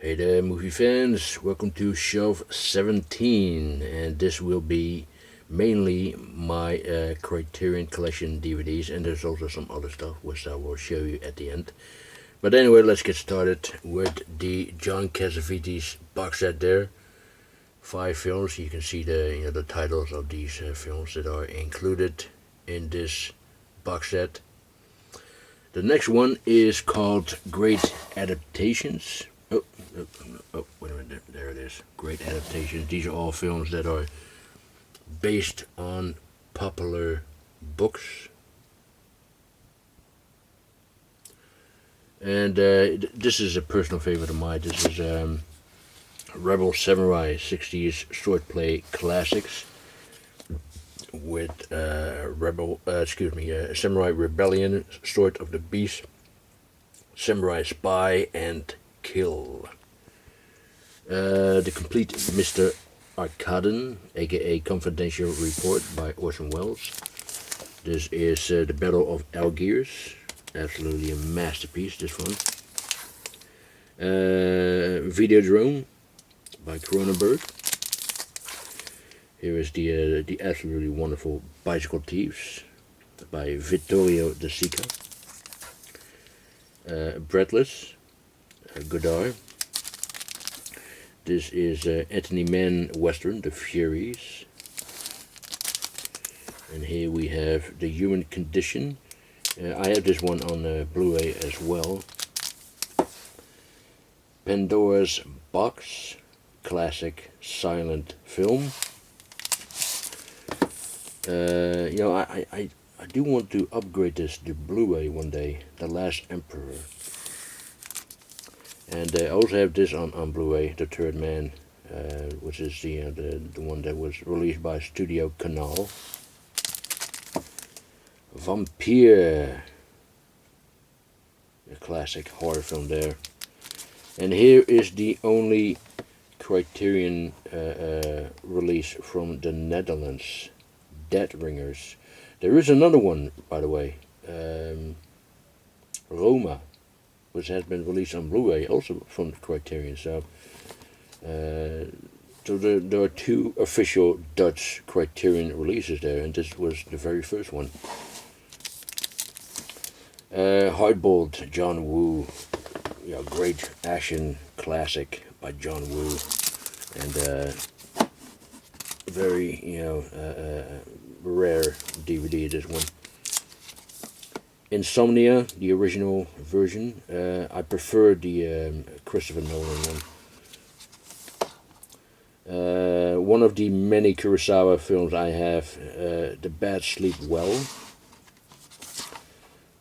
Hey there, movie fans. Welcome to Shelf 17, and this will be mainly my Criterion Collection DVDs, and there's also some other stuff which I will show you at the end. But anyway, let's get started with the John Cassavetes box set there. 5 films. You can see the titles of these films that are included in this box set. The next one is called Great Adaptations. Wait a minute, there it is. Great Adaptations. These are all films that are based on popular books. And this is a personal favorite of mine. This is Rebel Samurai 60s swordplay classics with Samurai Rebellion, Sword of the Beast, Samurai Spy, and Kill. The complete Mr. Arkaden, aka Confidential Report by Orson Welles. This is the Battle of Algiers. Absolutely a masterpiece, this one. Videodrome by Cronenberg. Here is the absolutely wonderful Bicycle Thieves by Vittorio De Sica. Breathless, Godard. This is Anthony Mann Western, The Furies. And here we have The Human Condition. I have this one on Blu-ray as well. Pandora's Box, classic silent film. I do want to upgrade this to Blu-ray one day. The Last Emperor. And I also have this on Blu-ray, The Third Man, which is the one that was released by Studio Canal. Vampire, a classic horror film there. And here is the only Criterion release from the Netherlands, Dead Ringers. There is another one, by the way, Roma, which has been released on Blu-ray, also from Criterion. So there are 2 official Dutch Criterion releases there, and this was the very first one. Hardboiled, John Woo, great action classic by John Woo, and very rare DVD. This one. Insomnia, the original version. I prefer the Christopher Nolan one. One of the many Kurosawa films I have, The Bad Sleep Well.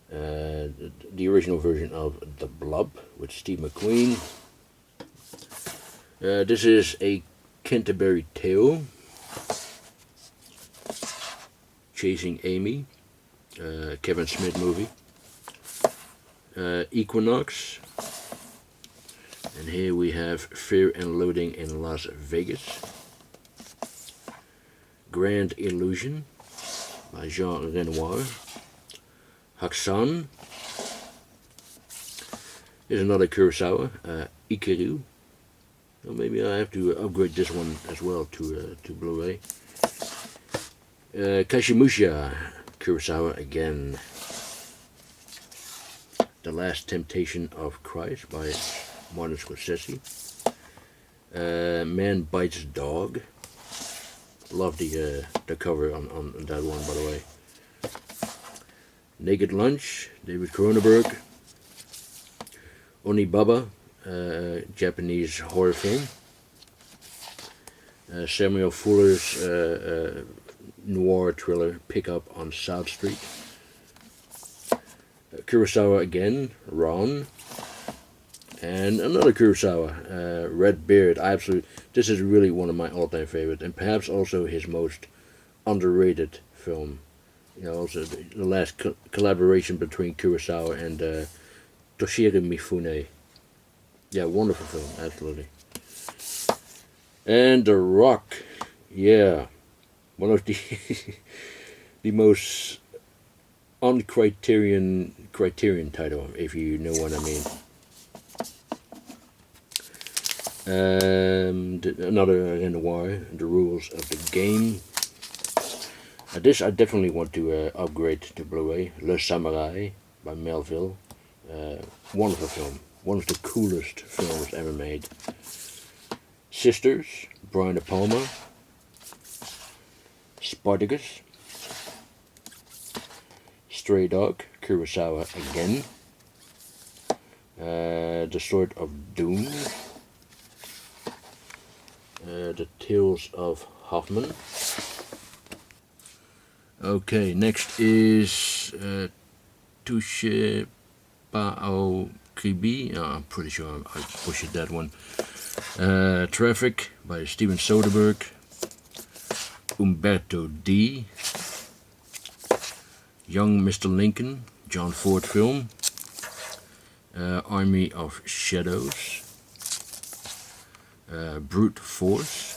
The original version of The Blob with Steve McQueen. This is A Canterbury Tale. Chasing Amy. Kevin Smith movie. Equinox. And here we have Fear and Loathing in Las Vegas. Grand Illusion by Jean Renoir. Hakusan is another Kurosawa. Ikiru. Well, maybe I have to upgrade this one as well to Blu-ray. Kashimusha, Kurosawa again. The Last Temptation of Christ by Martin Scorsese. Man Bites Dog. Love the cover on that one, by the way. Naked Lunch, David Cronenberg. Onibaba, Japanese horror film. Samuel Fuller's noir thriller Pickup on South Street. Kurosawa again, Ron. And another Kurosawa, Red Beard. This is really one of my all-time favorites, and perhaps also his most underrated film. Also the last collaboration between Kurosawa and Toshiro Mifune. Yeah, wonderful film, absolutely. And The Rock, yeah, one of the the most on Criterion title, if you know what I mean. Another Renoir, The Rules of the Game. This I definitely want to upgrade to Blu-ray. Le Samurai by Melville. Wonderful film. One of the coolest films ever made. Sisters, Brian De Palma. Spartacus. Stray Dog, Kurosawa again. The Sword of Doom. The Tales of Hoffman. Okay, next is Touche Pao Kribi. I'm pretty sure I pushed that one. Traffic by Steven Soderbergh. Umberto D. Young Mr. Lincoln, John Ford film. Army of Shadows. Brute Force.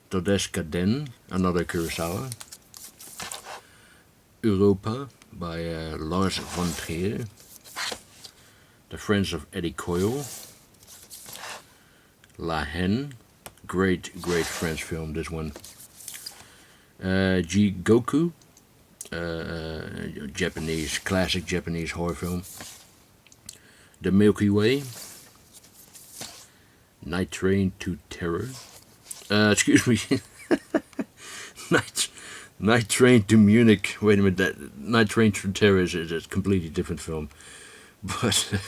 Todesca Den, another Kurosawa. Europa by Lars von Trier. The Friends of Eddie Coyle. La Haine, great French film, this one. Jigoku, classic Japanese horror film. The Milky Way. Night Train to Terror. Excuse me. Night Train to Munich. Wait a minute. That Night Train to Terror is a completely different film. But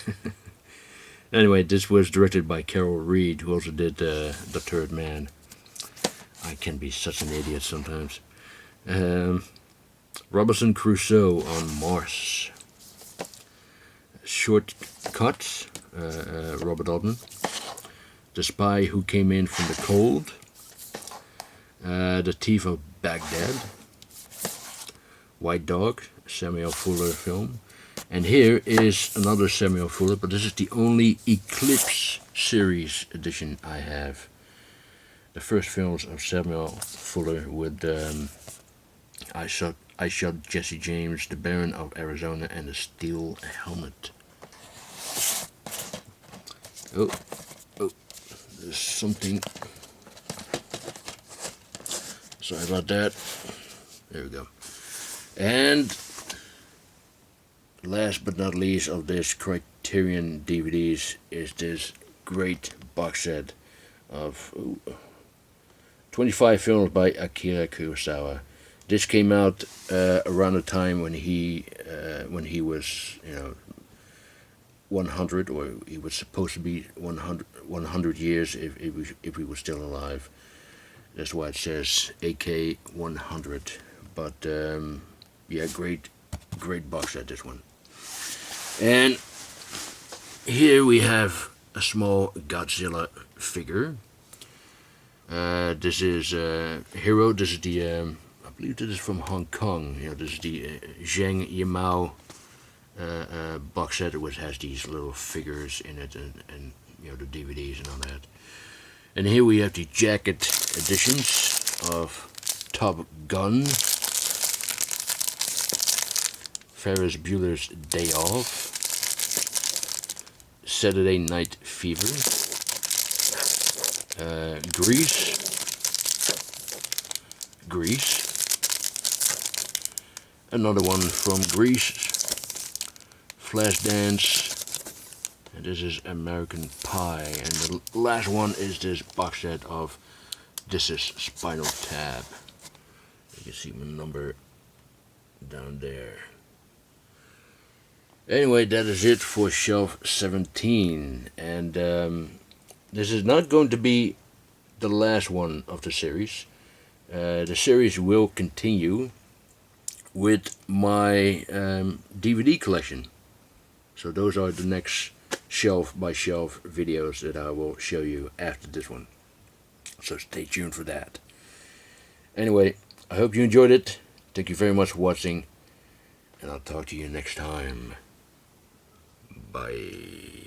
anyway, this was directed by Carol Reed, who also did The Third Man. I can be such an idiot sometimes. Robinson Crusoe on Mars. Shortcuts. Robert Altman. The Spy Who Came In From the Cold. The Thief of Baghdad. White Dog, Samuel Fuller film. And here is another Samuel Fuller, but this is the only Eclipse series edition I have. The first films of Samuel Fuller with I Shot Jesse James, The Baron of Arizona, and The Steel Helmet. Oh, there's something. Sorry about that. There we go. And last but not least of this Criterion DVDs is this great box set of 25 films by Akira Kurosawa. This came out around the time when he was 100, or he was supposed to be 100 years if he was still alive. That's why it says AK 100. But yeah, great box set, this one. And here we have a small Godzilla figure. This is Hero. This is the I believe this is from Hong Kong. This is the Zheng Yimou box set, which has these little figures in it, and the DVDs and all that. And here we have the jacket editions of Top Gun, Ferris Bueller's Day Off, Saturday Night Fever, Grease, another one from Grease, Flashdance, and this is American Pie, and the last one is this box set of This Is Spinal Tap. You can see my number down there. Anyway, that is it for shelf 17, and this is not going to be the last one of the series. The series will continue with my DVD collection. So those are the next shelf by shelf videos that I will show you after this one. So stay tuned for that. Anyway, I hope you enjoyed it. Thank you very much for watching, and I'll talk to you next time. Bye.